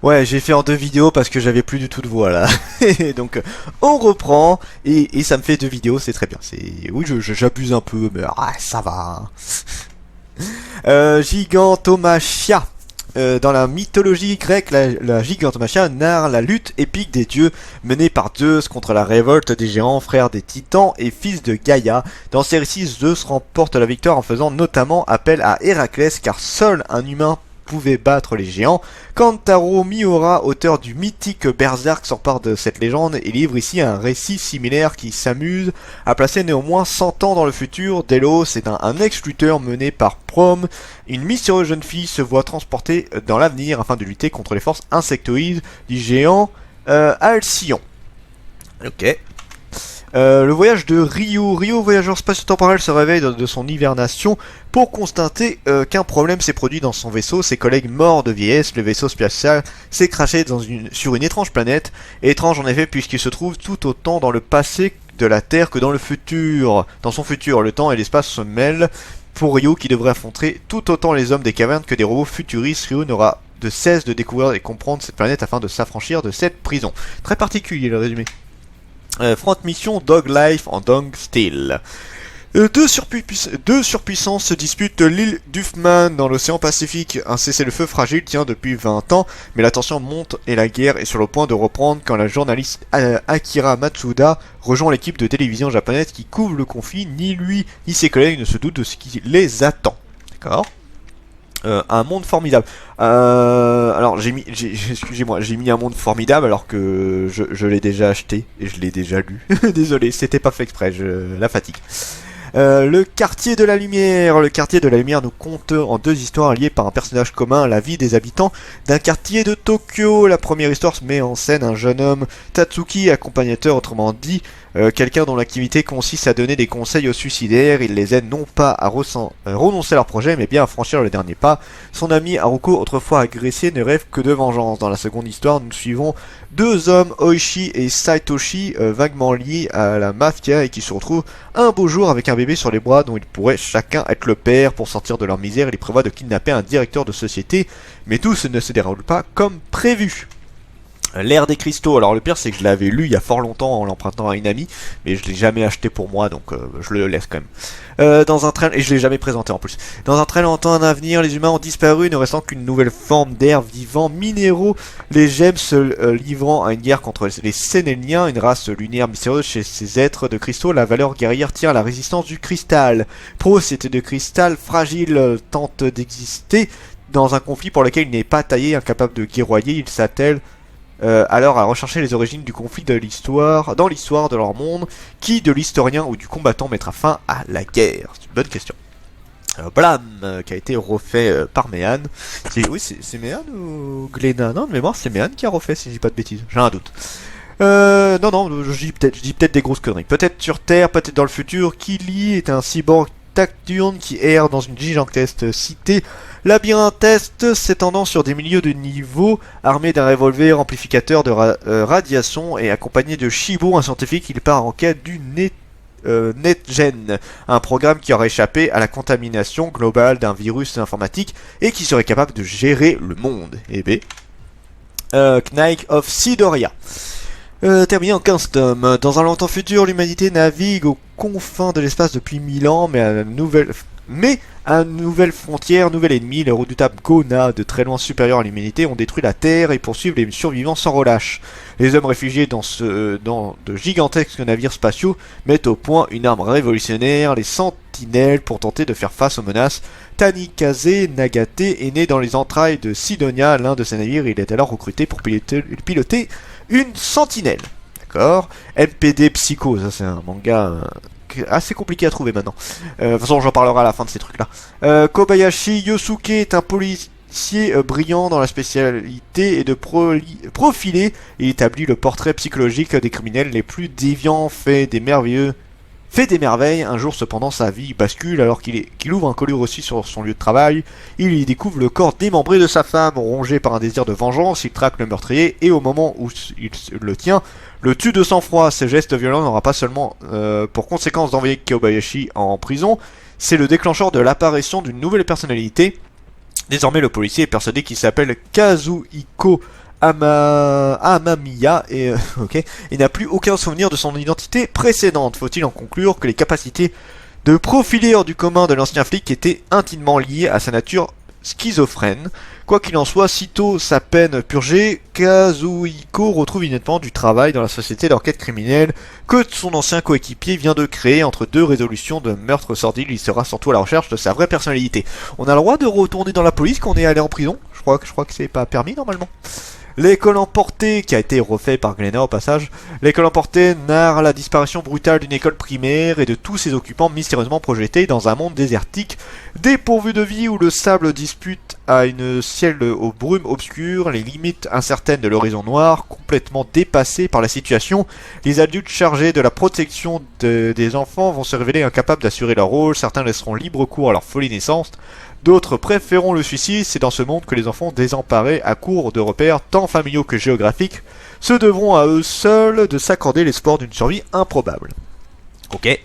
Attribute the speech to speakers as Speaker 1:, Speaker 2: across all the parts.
Speaker 1: Ouais, j'ai fait en 2 vidéos parce que j'avais plus du tout de voix là. Et donc on reprend et ça me fait 2 vidéos, c'est très bien. C'est oui, j'abuse un peu, mais ça va. Gigantomachia. Dans la mythologie grecque, la Gigantomachia narre la lutte épique des dieux menée par Zeus contre la révolte des géants, frères des titans et fils de Gaïa. Dans ces récits, Zeus remporte la victoire en faisant notamment appel à Héraclès, car seul un humain pouvait battre les géants. Kantaro Miura, auteur du mythique Berserk, s'empare de cette légende et livre ici un récit similaire qui s'amuse à placer néanmoins 100 ans dans le futur. Delos est un ex-lutteur mené par Prom. Une mystérieuse jeune fille se voit transportée dans l'avenir afin de lutter contre les forces insectoïdes du géant Alcyon. Ok. Le voyage de Ryu. Ryu, voyageur spatio-temporel, se réveille de son hibernation pour constater qu'un problème s'est produit dans son vaisseau. Ses collègues morts de vieillesse, le vaisseau spatial s'est crashé sur une étrange planète. Étrange en effet puisqu'il se trouve tout autant dans le passé de la Terre que dans le futur. Dans son futur, le temps et l'espace se mêlent. Pour Ryu, qui devrait affronter tout autant les hommes des cavernes que des robots futuristes, Ryu n'aura de cesse de découvrir et comprendre cette planète afin de s'affranchir de cette prison. Très particulier le résumé. Front mission Dog Life en Dog Steel. Deux surpuissances se disputent l'île d'Uffman dans l'océan Pacifique. Un cessez-le-feu fragile tient depuis 20 ans, mais la tension monte et la guerre est sur le point de reprendre quand la journaliste Akira Matsuda rejoint l'équipe de télévision japonaise qui couvre le conflit. Ni lui ni ses collègues ne se doutent de ce qui les attend. D'accord. Un monde formidable. Alors excusez-moi, j'ai mis un monde formidable alors que je l'ai déjà acheté et je l'ai déjà lu. Désolé, c'était pas fait exprès, la fatigue. Le quartier de la lumière. Le quartier de la lumière nous compte en 2 histoires liées par un personnage commun, la vie des habitants d'un quartier de Tokyo. La première histoire se met en scène un jeune homme, Tatsuki, accompagnateur, autrement dit, quelqu'un dont l'activité consiste à donner des conseils aux suicidaires. Il les aide non pas à renoncer à leur projet, mais bien à franchir le dernier pas. Son ami Haruko, autrefois agressé, ne rêve que de vengeance. Dans la seconde histoire, nous suivons 2 hommes, Oishi et Saitoshi, vaguement liés à la mafia et qui se retrouvent un beau jour avec un bébé sur les bras dont ils pourraient chacun être le père. Pour sortir de leur misère, ils prévoient de kidnapper un directeur de société, mais tout ne se déroule pas comme prévu. L'ère des cristaux. Alors le pire c'est que je l'avais lu il y a fort longtemps en l'empruntant à une amie, mais je l'ai jamais acheté pour moi, donc je le laisse quand même. Dans un train, et je l'ai jamais présenté en plus. Dans un très lointain avenir, les humains ont disparu, ne restant qu'une nouvelle forme d'air vivant minéraux. Les gemmes se livrant à une guerre contre les Sénéliens, une race lunaire mystérieuse. Chez ces êtres de cristaux, la valeur guerrière tient à la résistance du cristal. Procédé de cristal fragile tente d'exister dans un conflit pour lequel il n'est pas taillé, incapable de guerroyer. Il s'attelle alors à rechercher les origines du conflit dans l'histoire de leur monde. Qui de l'historien ou du combattant mettra fin à la guerre? C'est une bonne question. Blam, qui a été refait par Mehan. Oui, c'est Mehan ou Glénat? Non, de mémoire, c'est Mehan qui a refait, si je dis pas de bêtises. J'ai un doute. Non, je dis peut-être des grosses conneries. Peut-être sur Terre, peut-être dans le futur. Kili est un cyborg tacturne qui erre dans une gigantesque cité labyrinthesque s'étendant sur des milliers de niveaux, armé d'un revolver amplificateur de radiation et accompagné de Shibo, un scientifique. Il part en quête du NetGen, un programme qui aurait échappé à la contamination globale d'un virus informatique et qui serait capable de gérer le monde. Et B. Knight of Sidoria. Terminé en 15 tomes. Dans un lointain futur, l'humanité navigue aux confins de l'espace depuis 1000 ans, mais à une nouvelle frontière, nouvel ennemi. Les redoutables Gona, de très loin supérieurs à l'humanité, ont détruit la Terre et poursuivent les survivants sans relâche. Les hommes réfugiés dans de gigantesques navires spatiaux mettent au point une arme révolutionnaire, les sentinelles, pour tenter de faire face aux menaces. Tanikaze Nagate est né dans les entrailles de Sidonia, l'un de ses navires. Il est alors recruté pour piloter une sentinelle. D'accord. MPD Psycho, ça c'est un manga assez compliqué à trouver maintenant. De toute façon, j'en parlerai à la fin de ces trucs-là. Kobayashi Yosuke est un policier brillant dans la spécialité et de profiler. Il établit le portrait psychologique des criminels les plus déviants, fait des merveilles. Un jour cependant sa vie bascule alors qu'il ouvre un colis reçu sur son lieu de travail. Il y découvre le corps démembré de sa femme. Rongé par un désir de vengeance, il traque le meurtrier et au moment où il le tient, le tue de sang-froid. Ces gestes violents n'aura pas seulement pour conséquence d'envoyer Kobayashi en prison, c'est le déclencheur de l'apparition d'une nouvelle personnalité. Désormais le policier est persuadé qu'il s'appelle Kazuhiko Amamiya et, et n'a plus aucun souvenir de son identité précédente. Faut-il en conclure que les capacités de profilure du commun de l'ancien flic étaient intimement liées à sa nature schizophrène. Quoi qu'il en soit, sitôt sa peine purgée, Kazuhiko retrouve immédiatement du travail dans la société d'enquête criminelle que son ancien coéquipier vient de créer. Entre deux résolutions de meurtres sordides, il sera surtout à la recherche de sa vraie personnalité. On a le droit de retourner dans la police quand on est allé en prison? Je crois que c'est pas permis normalement. L'école emportée, qui a été refait par Glenna au passage, l'école emportée narre la disparition brutale d'une école primaire et de tous ses occupants mystérieusement projetés dans un monde désertique, dépourvu de vie où le sable dispute à une ciel aux brumes obscures, les limites incertaines de l'horizon noir, complètement dépassés par la situation. Les adultes chargés de la protection des enfants vont se révéler incapables d'assurer leur rôle, certains laisseront libre cours à leur folie naissance, d'autres préféreront le suicide. C'est dans ce monde que les enfants désemparés à court de repères tant familiaux que géographiques se devront à eux seuls de s'accorder l'espoir d'une survie improbable. Ok.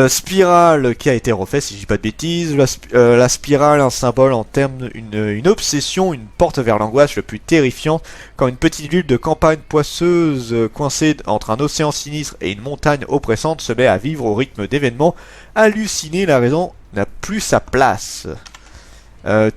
Speaker 1: Spirale qui a été refait si je dis pas de bêtises. La spirale, un symbole en termes, une obsession, une porte vers l'angoisse le plus terrifiante. Quand une petite ville de campagne poisseuse coincée entre un océan sinistre et une montagne oppressante se met à vivre au rythme d'événements hallucinés, la raison n'a plus sa place.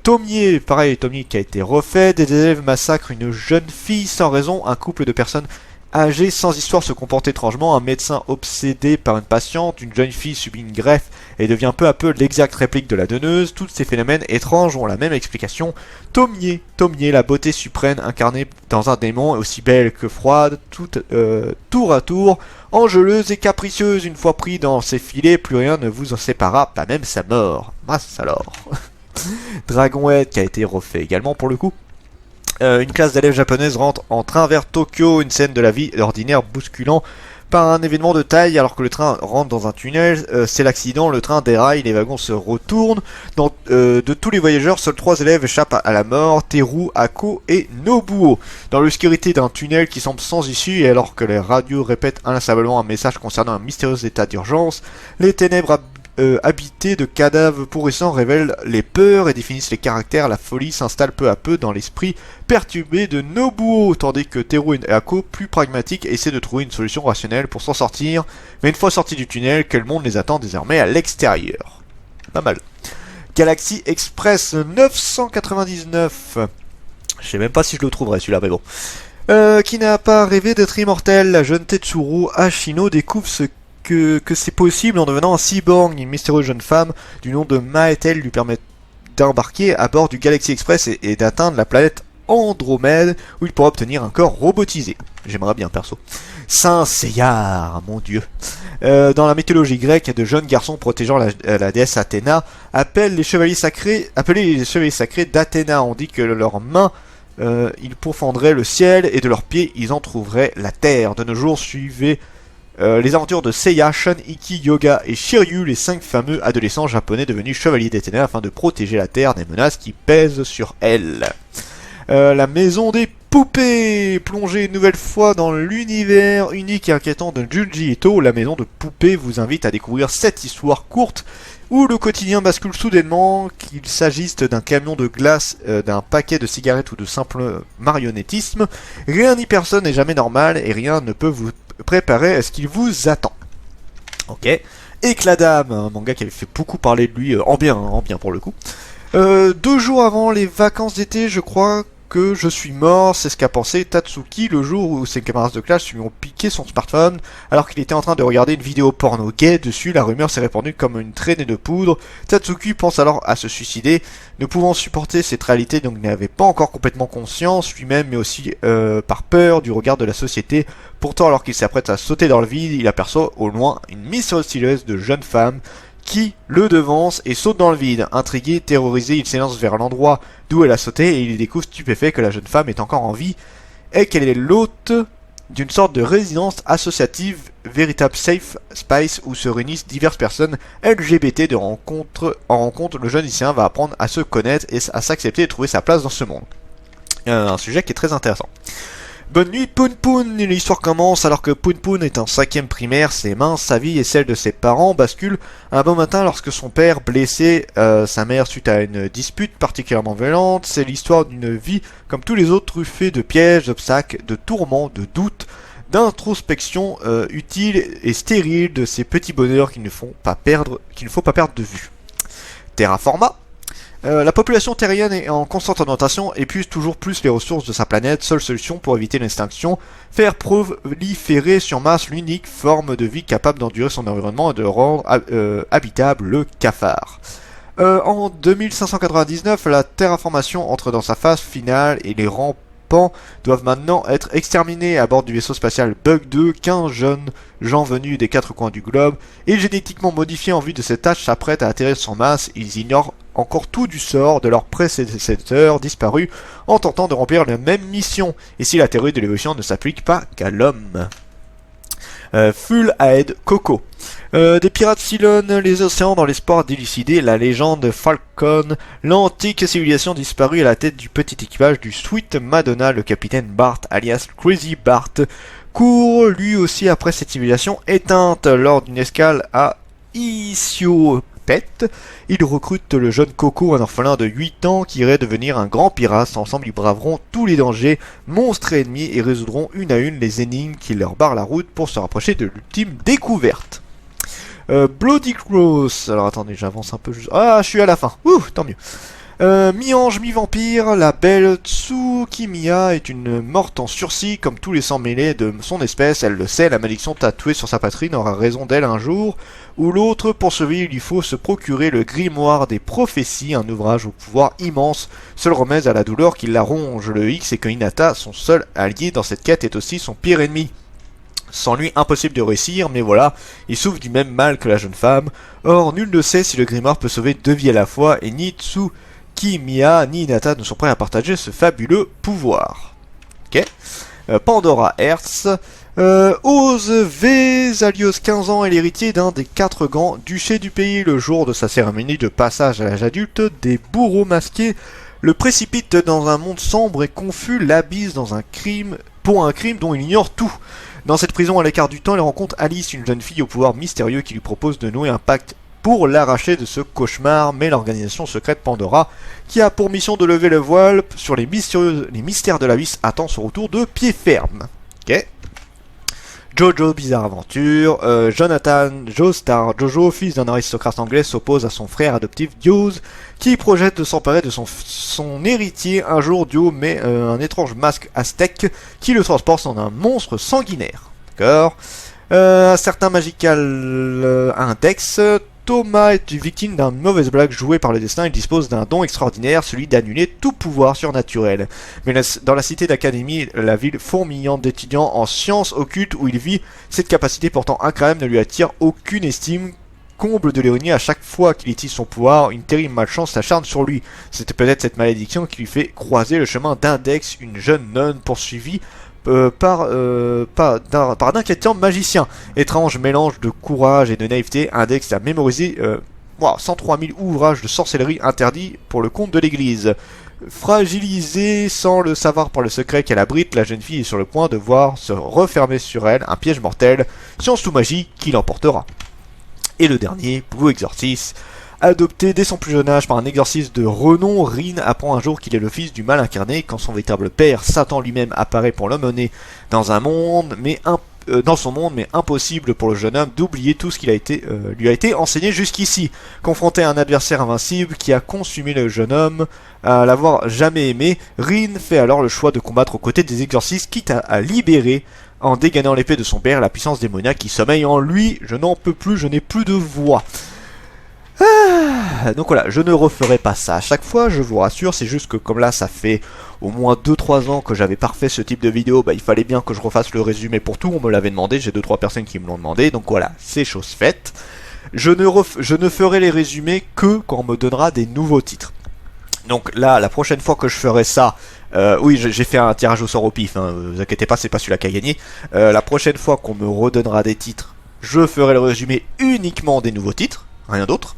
Speaker 1: Tomier, pareil, Tomier qui a été refait. Des élèves massacrent une jeune fille sans raison. Un couple de personnes âgées sans histoire se comporte étrangement. Un médecin obsédé par une patiente. Une jeune fille subit une greffe et devient peu à peu l'exacte réplique de la donneuse. Tous ces phénomènes étranges ont la même explication. Tomier, la beauté suprême incarnée dans un démon, aussi belle que froide, tour à tour, angeleuse et capricieuse. Une fois pris dans ses filets, plus rien ne vous en séparera, pas même sa mort. Mince alors. Dragonhead qui a été refait également pour le coup. Une classe d'élèves japonaises rentre en train vers Tokyo, une scène de la vie ordinaire bousculant par un événement de taille alors que le train rentre dans un tunnel. C'est l'accident, le train déraille, les wagons se retournent. De tous les voyageurs, seuls 3 élèves échappent à la mort, Teru, Ako et Nobuo. Dans l'obscurité d'un tunnel qui semble sans issue et alors que les radios répètent inlassablement un message concernant un mystérieux état d'urgence, les ténèbres habité de cadavres pourrissants révèlent les peurs et définissent les caractères. La folie s'installe peu à peu dans l'esprit perturbé de Nobuo, tandis que Teru et Ako, plus pragmatiques, essaient de trouver une solution rationnelle pour s'en sortir. Mais une fois sortis du tunnel, quel monde les attend désormais à l'extérieur? Pas mal. Galaxy Express 999. Je sais même pas si je le trouverai celui-là, mais bon. Qui n'a pas rêvé d'être immortel? La jeune Tetsuro Ashino découvre que c'est possible en devenant un cyborg. Une mystérieuse jeune femme du nom de Maetel lui permet d'embarquer à bord du Galaxy Express et d'atteindre la planète Andromède où il pourra obtenir un corps robotisé. J'aimerais bien perso. Saint Seiya, mon dieu. Dans la mythologie grecque, de jeunes garçons protégeant la déesse Athéna appellent les chevaliers sacrés d'Athéna. On dit que leurs mains ils pourfendraient le ciel et de leurs pieds ils entrouvraient la terre. De nos jours, suivez les aventures de Seiya, Shun, Ikki, Yoga et Shiryu, les 5 fameux adolescents japonais devenus chevaliers d'Athéna afin de protéger la Terre des menaces qui pèsent sur elle. La maison des poupées, plongée une nouvelle fois dans l'univers unique et inquiétant de Junji Ito, la maison de poupées vous invite à découvrir cette histoire courte où le quotidien bascule soudainement, qu'il s'agisse d'un camion de glace, d'un paquet de cigarettes ou de simple marionnettisme. Rien ni personne n'est jamais normal et rien ne peut vous préparer à ce qu'il vous attend. Ok. Éclat d'âme, un manga qui avait fait beaucoup parler de lui, en bien pour le coup. 2 jours avant les vacances d'été, je crois que je suis mort, c'est ce qu'a pensé Tatsuki le jour où ses camarades de classe lui ont piqué son smartphone alors qu'il était en train de regarder une vidéo porno gay. Dessus, la rumeur s'est répandue comme une traînée de poudre. Tatsuki pense alors à se suicider. Ne pouvant supporter cette réalité, donc n'avait pas encore complètement conscience lui-même, mais aussi par peur du regard de la société. Pourtant, alors qu'il s'apprête à sauter dans le vide, il aperçoit au loin une mystérieuse silhouette de jeune femme qui le devance et saute dans le vide. Intrigué, terrorisé, il s'élance vers l'endroit d'où elle a sauté et il découvre stupéfait que la jeune femme est encore en vie et qu'elle est l'hôte d'une sorte de résidence associative, véritable safe space où se réunissent diverses personnes LGBT de rencontre. En rencontre, le jeune lycéen va apprendre à se connaître et à s'accepter et trouver sa place dans ce monde. Un sujet qui est très intéressant. Bonne nuit Poun Poun. L'histoire commence alors que Poun Poun est en 5ème primaire, ses mains, sa vie et celle de ses parents basculent un bon matin lorsque son père blessait sa mère suite à une dispute particulièrement violente. C'est l'histoire d'une vie comme tous les autres, truffée de pièges, d'obstacles, de tourments, de doutes, d'introspection utile et stérile, de ces petits bonheurs qu'il ne faut pas perdre de vue. Terraforma. La population terrienne est en constante augmentation, épuise toujours plus les ressources de sa planète. Seule solution pour éviter l'extinction, faire proliférer sur masse l'unique forme de vie capable d'endurer son environnement et de rendre habitable le cafard. En 2599, la terraformation entre dans sa phase finale et les rampants doivent maintenant être exterminés à bord du vaisseau spatial Bug 2. 15 jeunes gens venus des 4 coins du globe et génétiquement modifiés en vue de cette tâche s'apprêtent à atterrir sur masse. Ils ignorent encore tout du sort de leurs prédécesseurs disparus en tentant de remplir la même mission, et si la théorie de l'évolution ne s'applique pas qu'à l'homme. Full Ahead Coco. Des pirates sillonnent les océans dans l'espoir d'élucider la légende Falcon, l'antique civilisation disparue à la tête du petit équipage du Sweet Madonna. Le capitaine Bart, alias Crazy Bart, court lui aussi après cette civilisation éteinte lors d'une escale à Isiopet. Il recrute le jeune Coco, un orphelin de 8 ans qui irait devenir un grand pirate. Ensemble, ils braveront tous les dangers, monstres et ennemis, et résoudront une à une les énigmes qui leur barrent la route pour se rapprocher de l'ultime découverte. Bloody Cross. Alors attendez, j'avance un peu. Ah, je suis à la fin. Ouh, tant mieux. Mi-ange, mi-vampire, la belle Tsukimiya est une morte en sursis comme tous les sangs mêlés de son espèce. Elle le sait, la malédiction tatouée sur sa poitrine aura raison d'elle un jour ou l'autre. Pour survivre, il lui faut se procurer le grimoire des prophéties, un ouvrage au pouvoir immense, seul remède à la douleur qui la ronge. Le X est que Hinata, son seul allié dans cette quête, est aussi son pire ennemi. Sans lui, impossible de réussir, mais voilà, il souffre du même mal que la jeune femme. Or, nul ne sait si le grimoire peut sauver 2 vies à la fois, et ni Tsukimiya ni Hinata ne sont prêts à partager ce fabuleux pouvoir. Ok. Pandora Hertz. Oz Vesalios, 15 ans, est l'héritier d'un des 4 grands duchés du pays. Le jour de sa cérémonie de passage à l'âge adulte, des bourreaux masqués le précipitent dans un monde sombre et confus, l'abysse dans un crime dont il ignore tout. Dans cette prison à l'écart du temps, il rencontre Alice, une jeune fille au pouvoir mystérieux qui lui propose de nouer un pacte pour l'arracher de ce cauchemar, mais l'organisation secrète Pandora, qui a pour mission de lever le voile sur les mystères de l'abysse, attend son retour de pied ferme. Ok. Jojo Bizarre Aventure. Jonathan Joestar Jojo, fils d'un aristocrate anglais, s'oppose à son frère adoptif Diose, qui projette de s'emparer de son héritier. Un jour, Dio met un étrange masque aztèque qui le transporte en un monstre sanguinaire. D'accord. Un certain Magical Index. Thomas est victime d'une mauvaise blague jouée par le destin. Il dispose d'un don extraordinaire, celui d'annuler tout pouvoir surnaturel. Mais dans la cité d'académie, la ville fourmillante d'étudiants en sciences occultes où il vit, cette capacité pourtant incroyable ne lui attire aucune estime. Comble de l'ironie, à chaque fois qu'il utilise son pouvoir, une terrible malchance s'acharne sur lui. C'était peut-être cette malédiction qui lui fait croiser le chemin d'Index, une jeune nonne poursuivie par d'inquiétants magiciens. Étrange mélange de courage et de naïveté, Index a mémorisé 103 000 ouvrages de sorcellerie interdits pour le compte de l'église. Fragilisée sans le savoir par le secret qu'elle abrite, la jeune fille est sur le point de voir se refermer sur elle un piège mortel, science ou magie qui l'emportera. Et le dernier, Blue Exorcist. Adopté dès son plus jeune âge par un exorciste de renom, Rin apprend un jour qu'il est le fils du mal incarné. Quand son véritable père, Satan lui-même, apparaît pour l'emmener dans son monde, mais impossible pour le jeune homme d'oublier tout ce qui lui a été enseigné jusqu'ici. Confronté à un adversaire invincible qui a consumé le jeune homme, à l'avoir jamais aimé, Rin fait alors le choix de combattre aux côtés des exorcistes, quitte à libérer, en dégainant l'épée de son père, la puissance démoniaque qui sommeille en lui. Je n'en peux plus, je n'ai plus de voix. Donc voilà, je ne referai pas ça à chaque fois, je vous rassure, c'est juste que comme là ça fait au moins 2-3 ans que j'avais pas refait ce type de vidéo, il fallait bien que je refasse le résumé pour tout, on me l'avait demandé, j'ai 2-3 personnes qui me l'ont demandé, donc voilà, c'est chose faite. Je ne ferai les résumés que quand on me donnera des nouveaux titres. Donc là, la prochaine fois que je ferai ça, oui, j'ai fait un tirage au sort au pif, vous inquiétez pas, c'est pas celui-là qui a gagné. La prochaine fois qu'on me redonnera des titres, je ferai le résumé uniquement des nouveaux titres, rien d'autre.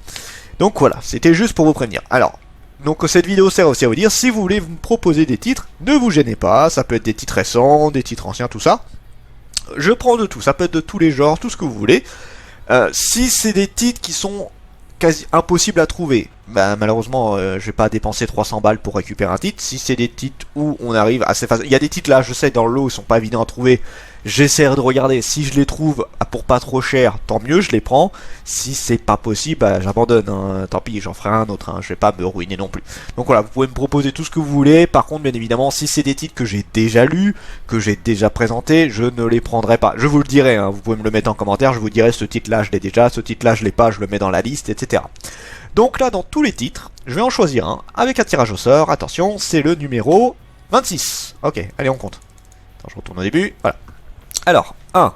Speaker 1: Donc voilà, c'était juste pour vous prévenir. Alors, Donc cette vidéo sert aussi à vous dire, si vous voulez me proposer des titres, ne vous gênez pas, ça peut être des titres récents, des titres anciens, tout ça. Je prends de tout, ça peut être de tous les genres, tout ce que vous voulez. Si c'est des titres qui sont quasi impossibles à trouver, bah malheureusement je vais pas dépenser 300 balles pour récupérer un titre. Si c'est des titres où on arrive assez facile, il y a des titres là, je sais, dans le lot, ils sont pas évidents à trouver. J'essaierai de regarder, si je les trouve pour pas trop cher, tant mieux, je les prends. Si c'est pas possible, bah, j'abandonne, hein. Tant pis, j'en ferai un autre, hein. Je vais pas me ruiner non plus. Donc voilà, vous pouvez me proposer tout ce que vous voulez. Par contre, bien évidemment, si c'est des titres que j'ai déjà lus, que j'ai déjà présentés, je ne les prendrai pas. Je vous le dirai, hein. Vous pouvez me le mettre en commentaire, je vous dirai ce titre là je l'ai déjà, ce titre là je l'ai pas, je le mets dans la liste, etc. Donc là, dans tous les titres, je vais en choisir un avec un tirage au sort. Attention, c'est le numéro 26. Ok, allez, on compte. Attends, je retourne au début, voilà. Alors, 1,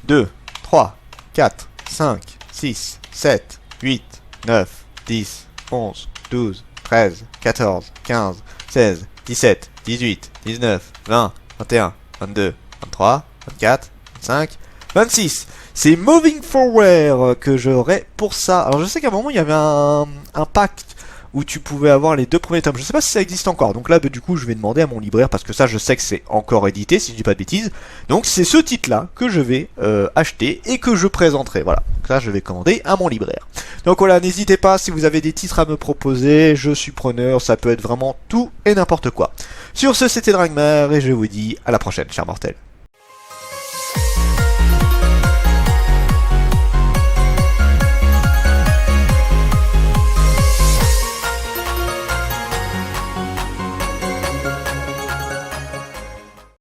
Speaker 1: 2, 3, 4, 5, 6, 7, 8, 9, 10, 11, 12, 13, 14, 15, 16, 17, 18, 19, 20, 21, 22, 23, 24, 25, 26. C'est Moving Forward que j'aurai pour ça. Alors je sais qu'à un moment il y avait un pack où tu pouvais avoir les 2 premiers tomes. Je sais pas si ça existe encore. Donc là, du coup, je vais demander à mon libraire parce que ça, je sais que c'est encore édité, si je dis pas de bêtises. Donc c'est ce titre-là que je vais acheter et que je présenterai. Voilà. Donc là, je vais commander à mon libraire. Donc voilà, n'hésitez pas si vous avez des titres à me proposer. Je suis preneur. Ça peut être vraiment tout et n'importe quoi. Sur ce, c'était Dragmar et je vous dis à la prochaine, chers mortels.